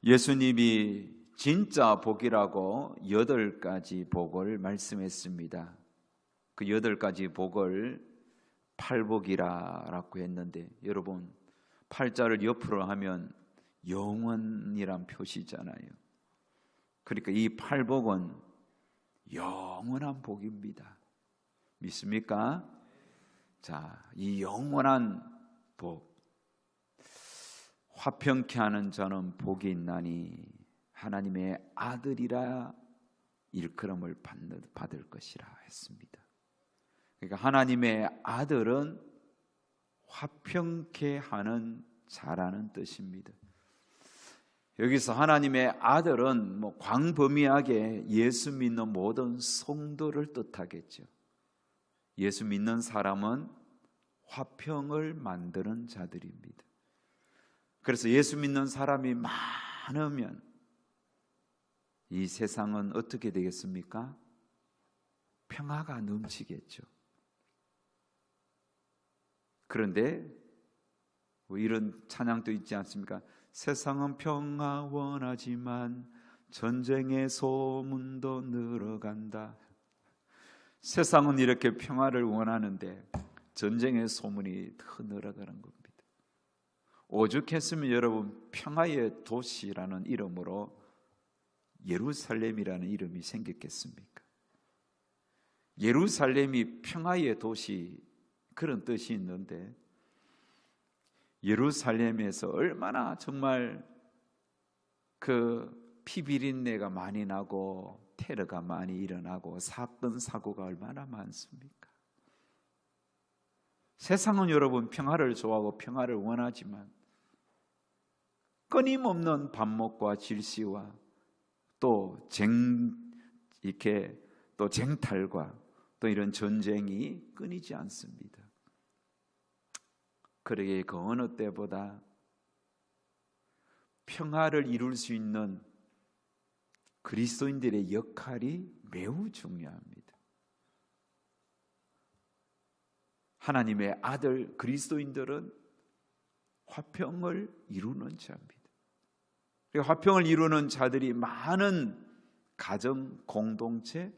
예수님이 진짜 복이라고 8가지 복을 말씀했습니다. 그 8가지 복을 팔복이라고 했는데, 여러분, 팔자를 옆으로 하면 영원이란 표시잖아요. 그러니까 이 팔복은 영원한 복입니다. 믿습니까? 자, 이 영원한 복, 화평케 하는 자는 복이 있나니 하나님의 아들이라 일컬음을 받을 것이라 했습니다. 그러니까 하나님의 아들은 화평케 하는 자라는 뜻입니다. 여기서 하나님의 아들은 광범위하게 예수 믿는 모든 성도를 뜻하겠죠. 예수 믿는 사람은 화평을 만드는 자들입니다. 그래서 예수 믿는 사람이 많으면 이 세상은 어떻게 되겠습니까? 평화가 넘치겠죠. 그런데 이런 찬양도 있지 않습니까? 세상은 평화 원하지만 전쟁의 소문도 늘어간다. 세상은 이렇게 평화를 원하는데 전쟁의 소문이 더 늘어가는 겁니다. 오죽했으면 여러분, 평화의 도시라는 이름으로 예루살렘이라는 이름이 생겼겠습니까? 예루살렘이 평화의 도시, 그런 뜻이 있는데 예루살렘에서 얼마나 정말 그 피비린내가 많이 나고 테러가 많이 일어나고 사건 사고가 얼마나 많습니까? 세상은 여러분 평화를 좋아하고 평화를 원하지만 끊임없는 반목과 질시와 또 쟁탈과 또 이런 전쟁이 끊이지 않습니다. 그러기에 그 어느 때보다 평화를 이룰 수 있는 그리스도인들의 역할이 매우 중요합니다. 하나님의 아들 그리스도인들은 화평을 이루는 자입니다. 화평을 이루는 자들이 많은 가정, 공동체,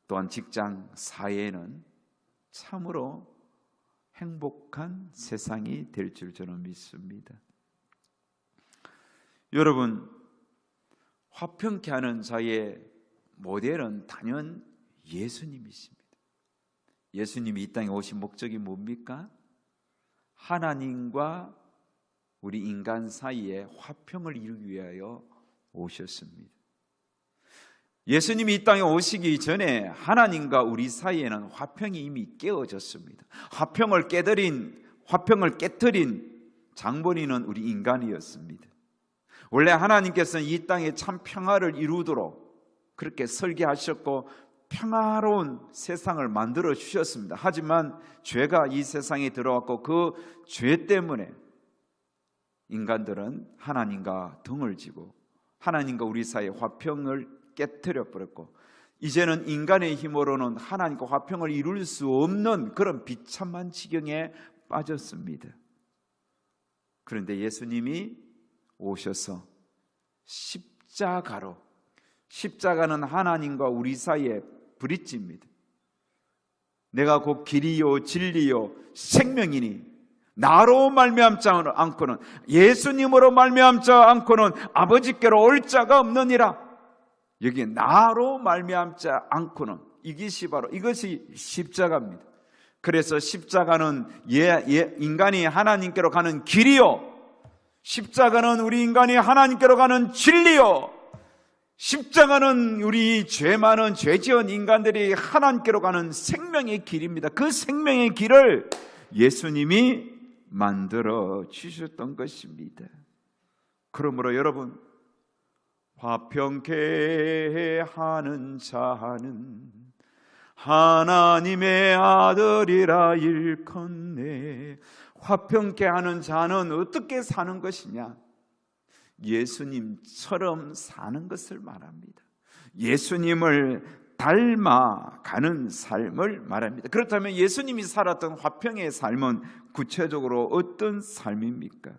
또한 직장, 사회에는 참으로 행복한 세상이 될 줄 저는 믿습니다. 여러분, 화평케 하는 자의 모델은 단연 예수님이십니다. 예수님이 이 땅에 오신 목적이 뭡니까? 하나님과 우리 인간 사이에 화평을 이루기 위하여 오셨습니다. 예수님이 이 땅에 오시기 전에 하나님과 우리 사이에는 화평이 이미 깨어졌습니다. 화평을 깨트린 장본인은 우리 인간이었습니다. 원래 하나님께서는 이 땅에 참 평화를 이루도록 그렇게 설계하셨고 평화로운 세상을 만들어 주셨습니다. 하지만 죄가 이 세상에 들어왔고 그 죄 때문에 인간들은 하나님과 등을 지고 하나님과 우리 사이의 화평을 깨트려 버렸고 이제는 인간의 힘으로는 하나님과 화평을 이룰 수 없는 그런 비참한 지경에 빠졌습니다. 그런데 예수님이 오셔서 십자가는 하나님과 우리 사이의 브릿지입니다. 내가 곧 길이요 진리요 생명이니 나로 말미암지 않고는 예수님으로 말미암지 않고는 아버지께로 올 자가 없느니라. 여기 나로 말미암지 않고는 이것이 십자가입니다. 그래서 십자가는 인간이 하나님께로 가는 길이요, 십자가는 우리 인간이 하나님께로 가는 진리요, 십자가는 우리 죄 많은 죄 지은 인간들이 하나님께로 가는 생명의 길입니다. 그 생명의 길을 예수님이 만들어 주셨던 것입니다. 그러므로 여러분, 화평케 하는 자는 하나님의 아들이라 일컫네. 화평케 하는 자는 어떻게 사는 것이냐? 예수님처럼 사는 것을 말합니다. 예수님을 닮아가는 삶을 말합니다. 그렇다면 예수님이 살았던 화평의 삶은 구체적으로 어떤 삶입니까?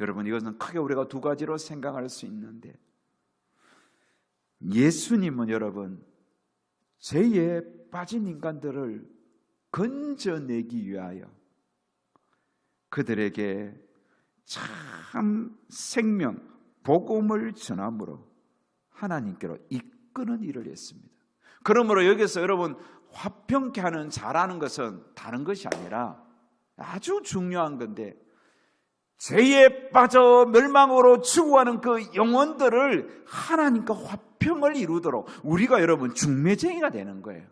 여러분, 이것은 크게 우리가 두 가지로 생각할 수 있는데, 예수님은 여러분 죄에 빠진 인간들을 건져내기 위하여 그들에게 참 생명, 복음을 전함으로 하나님께로 이끄는 일을 했습니다. 그러므로 여기서 여러분 화평케 하는 잘하는 것은 다른 것이 아니라 아주 중요한 건데, 죄에 빠져 멸망으로 죽어가는 그 영혼들을 하나님과 화평을 이루도록 우리가 여러분 중매쟁이가 되는 거예요.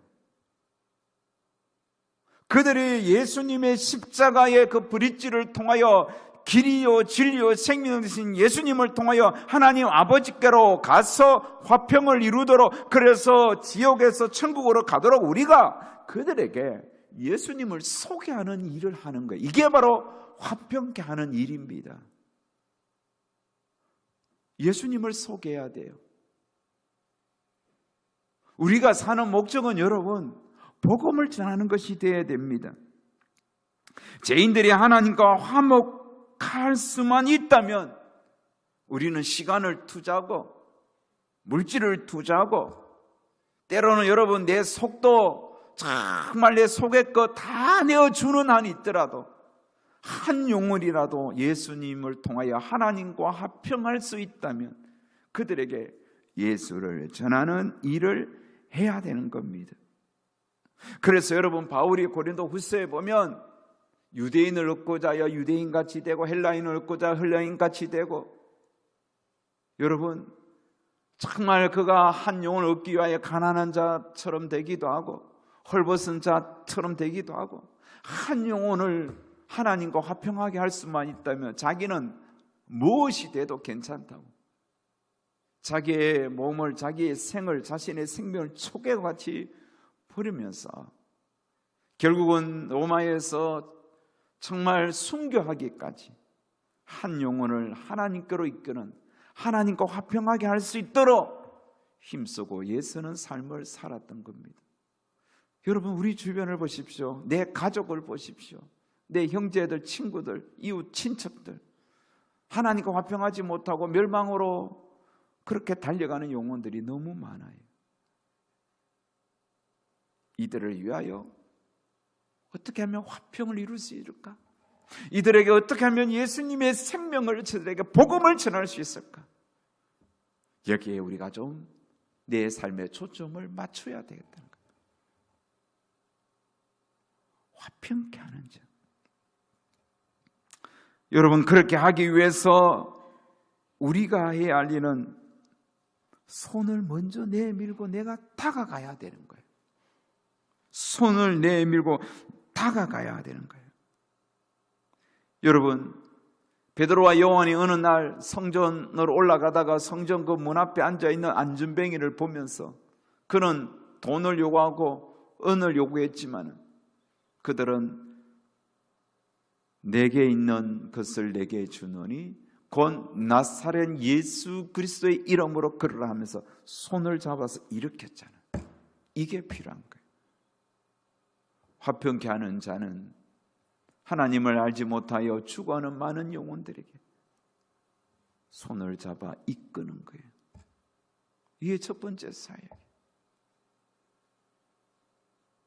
그들이 예수님의 십자가의 그 브릿지를 통하여 길이요 진리요 생명 되신 예수님을 통하여 하나님 아버지께로 가서 화평을 이루도록, 그래서 지옥에서 천국으로 가도록 우리가 그들에게 예수님을 소개하는 일을 하는 거예요. 이게 바로 화평케 하는 일입니다. 예수님을 소개해야 돼요. 우리가 사는 목적은 여러분 복음을 전하는 것이 되어야 됩니다. 죄인들이 하나님과 화목할 수만 있다면 우리는 시간을 투자하고 물질을 투자하고, 때로는 여러분 내 속도 정말 내 속의 것 다 내어주는 한이 있더라도 한 영혼이라도 예수님을 통하여 하나님과 화평할 수 있다면 그들에게 예수를 전하는 일을 해야 되는 겁니다. 그래서 여러분 바울이 고린도 후서에 보면 유대인을 얻고자 하여 유대인같이 되고 헬라인을 얻고자 헬라인같이 되고, 여러분 정말 그가 한 영혼을 얻기 위하여 가난한 자처럼 되기도 하고 헐벗은 자처럼 되기도 하고, 한 영혼을 하나님과 화평하게 할 수만 있다면 자기는 무엇이 돼도 괜찮다고, 자기의 몸을, 자기의 생을, 자신의 생명을 초계같이 버리면서 결국은 로마에서 정말 순교하기까지 한 영혼을 하나님께로 이끄는, 하나님과 화평하게 할 수 있도록 힘쓰고 애쓰는 삶을 살았던 겁니다. 여러분 우리 주변을 보십시오. 내 가족을 보십시오. 내 형제들, 친구들, 이웃, 친척들, 하나님과 화평하지 못하고 멸망으로 그렇게 달려가는 영혼들이 너무 많아요. 이들을 위하여 어떻게 하면 화평을 이룰 수 있을까? 이들에게 어떻게 하면 예수님의 생명을, 저들에게 복음을 전할 수 있을까? 여기에 우리가 좀 내 삶의 초점을 맞춰야 되겠다는 거예요. 화평케 하는 자. 여러분 그렇게 하기 위해서 우리가 해야 할 일은 손을 먼저 내밀고 내가 다가가야 되는 거예요. 손을 내밀고 다가가야 되는 거예요. 여러분 베드로와 요한이 어느 날 성전을 올라가다가 성전 그 문 앞에 앉아있는 안전뱅이를 보면서, 그는 돈을 요구하고 은을 요구했지만 그들은 내게 있는 것을 내게 주노니 곧 나사렛 예수 그리스도의 이름으로 걸으라 하면서 손을 잡아서 일으켰잖아요. 이게 필요한 거예요. 화평케 하는 자는 하나님을 알지 못하여 죽어가는 많은 영혼들에게 손을 잡아 이끄는 거예요. 이게 첫 번째 사역.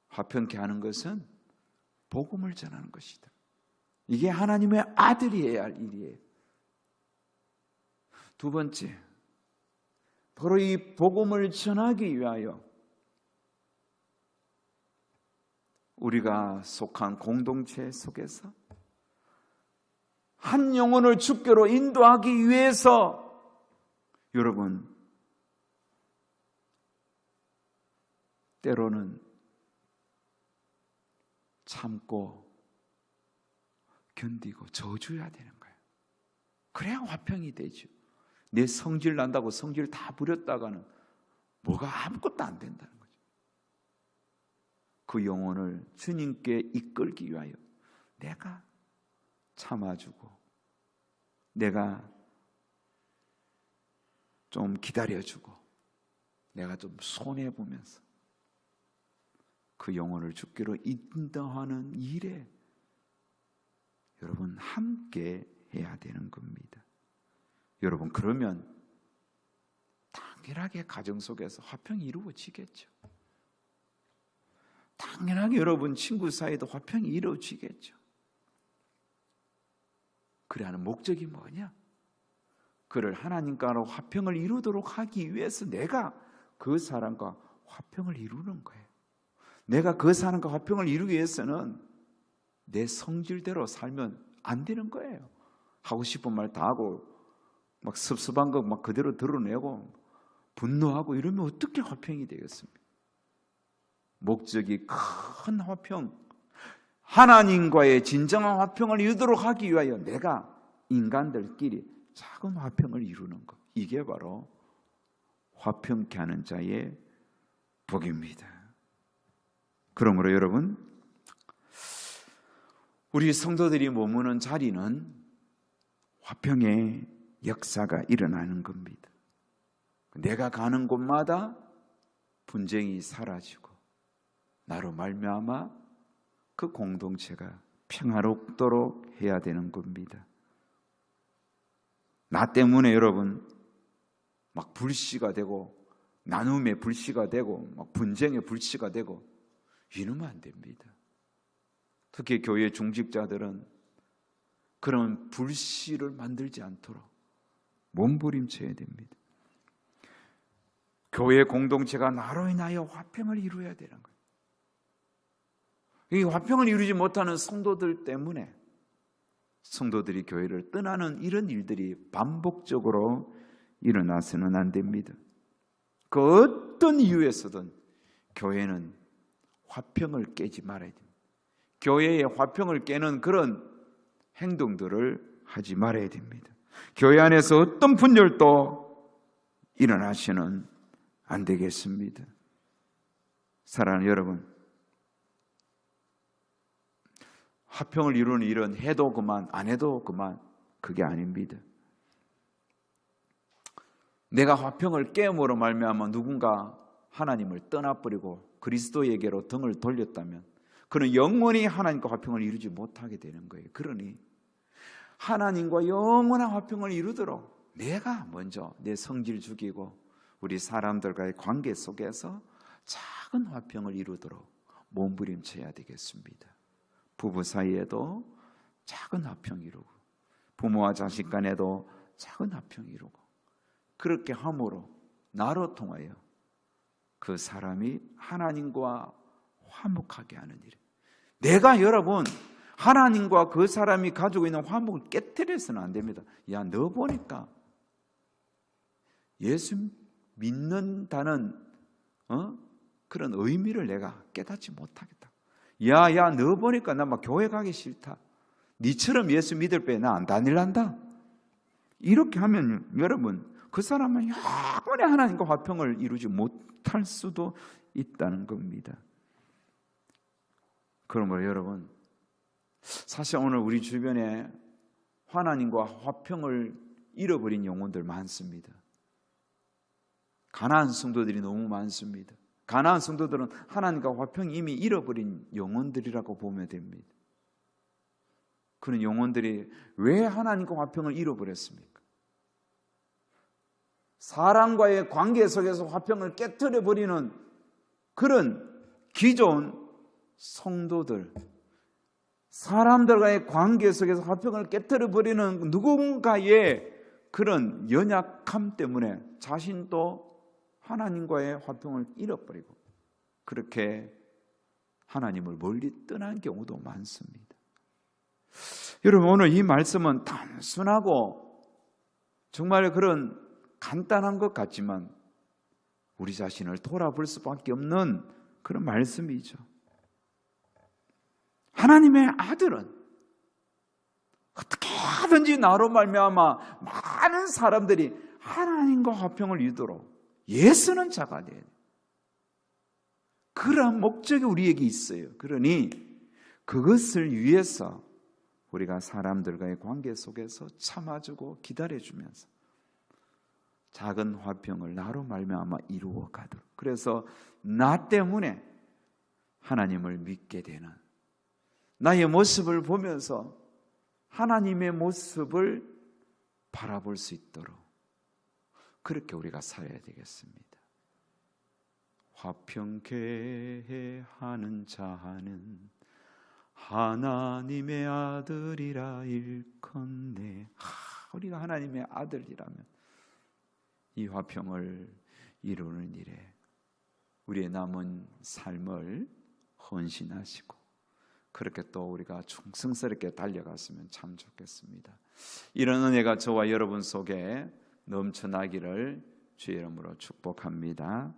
화평케 하는 것은 복음을 전하는 것이다. 이게 하나님의 아들이 해야 할 일이에요. 두 번째, 바로 이 복음을 전하기 위하여 우리가 속한 공동체 속에서 한 영혼을 주께로 인도하기 위해서 여러분 때로는 참고 견디고 저주해야 되는 거예요. 그래야 화평이 되죠. 내 성질 난다고 성질 다 부렸다가는 뭐가 아무것도 안 된다는 거죠. 그 영혼을 주님께 이끌기 위하여 내가 참아주고 내가 좀 기다려주고 내가 좀 손해보면서 그 영혼을 주께로 인도하는 일에 여러분 함께 해야 되는 겁니다. 여러분, 그러면 당연하게 가정 속에서 화평이 이루어지겠죠. 당연하게 여러분 친구 사이도 화평이 이루어지겠죠. 그래야 하는 목적이 뭐냐? 그를 하나님과로 화평을 이루도록 하기 위해서 내가 그 사람과 화평을 이루는 거예요. 내가 그 사람과 화평을 이루기 위해서는 내 성질대로 살면 안 되는 거예요. 하고 싶은 말 다 하고 막 섭섭한 거 막 그대로 드러내고 분노하고 이러면 어떻게 화평이 되겠습니까? 목적이 큰 화평, 하나님과의 진정한 화평을 이루도록 하기 위하여 내가 인간들끼리 작은 화평을 이루는 것, 이게 바로 화평케 하는 자의 복입니다. 그러므로 여러분, 우리 성도들이 머무는 자리는 화평의 역사가 일어나는 겁니다. 내가 가는 곳마다 분쟁이 사라지고 나로 말미암아 그 공동체가 평화롭도록 해야 되는 겁니다. 나 때문에 여러분 막 불씨가 되고 나눔의 불씨가 되고 막 분쟁의 불씨가 되고 이러면 안 됩니다. 특히 교회 중직자들은 그런 불씨를 만들지 않도록 몸부림쳐야 됩니다. 교회 공동체가 나로 인하여 화평을 이루어야 되는 거예요. 이 화평을 이루지 못하는 성도들 때문에 성도들이 교회를 떠나는 이런 일들이 반복적으로 일어나서는 안 됩니다. 그 어떤 이유에서든 교회는 화평을 깨지 말아야 됩니다. 교회의 화평을 깨는 그런 행동들을 하지 말아야 됩니다. 교회 안에서 어떤 분열도 일어나시는 안 되겠습니다. 사랑하는 여러분, 화평을 이루는 일은 해도 그만 안 해도 그만 그게 아닙니다. 내가 화평을 깨움으로 말미암아 누군가 하나님을 떠나버리고 그리스도에게로 등을 돌렸다면 그는 영원히 하나님과 화평을 이루지 못하게 되는 거예요. 그러니 하나님과 영원한 화평을 이루도록 내가 먼저 내 성질 죽이고 우리 사람들과의 관계 속에서 작은 화평을 이루도록 몸부림쳐야 되겠습니다. 부부 사이에도 작은 화평 이루고 부모와 자식 간에도 작은 화평 이루고 그렇게 함으로 나로 통하여 그 사람이 하나님과 화목하게 하는 일. 내가 여러분 하나님과 그 사람이 가지고 있는 화목을 깨뜨려서는 안 됩니다. 야, 너 보니까 예수 믿는다는 그런 의미를 내가 깨닫지 못하겠다. 야, 너 보니까 나 막 교회 가기 싫다. 니처럼 예수 믿을 바에 나 안 다닐란다. 이렇게 하면 여러분 그 사람은 영원히 하나님과 화평을 이루지 못할 수도 있다는 겁니다. 그러므로 여러분, 사실 오늘 우리 주변에 하나님과 화평을 잃어버린 영혼들 많습니다. 가나안 성도들이 너무 많습니다. 가나안 성도들은 하나님과 화평이 이미 잃어버린 영혼들이라고 보면 됩니다. 그런 영혼들이 왜 하나님과 화평을 잃어버렸습니까? 사람과의 관계 속에서 화평을 깨트려버리는 그런 기존 성도들, 사람들과의 관계 속에서 화평을 깨트려버리는 누군가의 그런 연약함 때문에 자신도 하나님과의 화평을 잃어버리고 그렇게 하나님을 멀리 떠난 경우도 많습니다. 여러분, 오늘 이 말씀은 단순하고 정말 그런 간단한 것 같지만 우리 자신을 돌아볼 수밖에 없는 그런 말씀이죠. 하나님의 아들은 어떻게 하든지 나로 말미암아 많은 사람들이 하나님과 화평을 이루도록 예수는 자가 돼야 돼요. 그런 목적이 우리에게 있어요. 그러니 그것을 위해서 우리가 사람들과의 관계 속에서 참아주고 기다려주면서 작은 화평을 나로 말미암아 이루어 가도록, 그래서 나 때문에 하나님을 믿게 되는, 나의 모습을 보면서 하나님의 모습을 바라볼 수 있도록 그렇게 우리가 살아야 되겠습니다. 화평케 하는 자는 하나님의 아들이라 일컫네. 우리가 하나님의 아들이라면 이 화평을 이루는 일에 우리의 남은 삶을 헌신하시고 그렇게 또 우리가 충성스럽게 달려갔으면 참 좋겠습니다. 이런 은혜가 저와 여러분 속에 넘쳐나기를 주의 이름으로 축복합니다.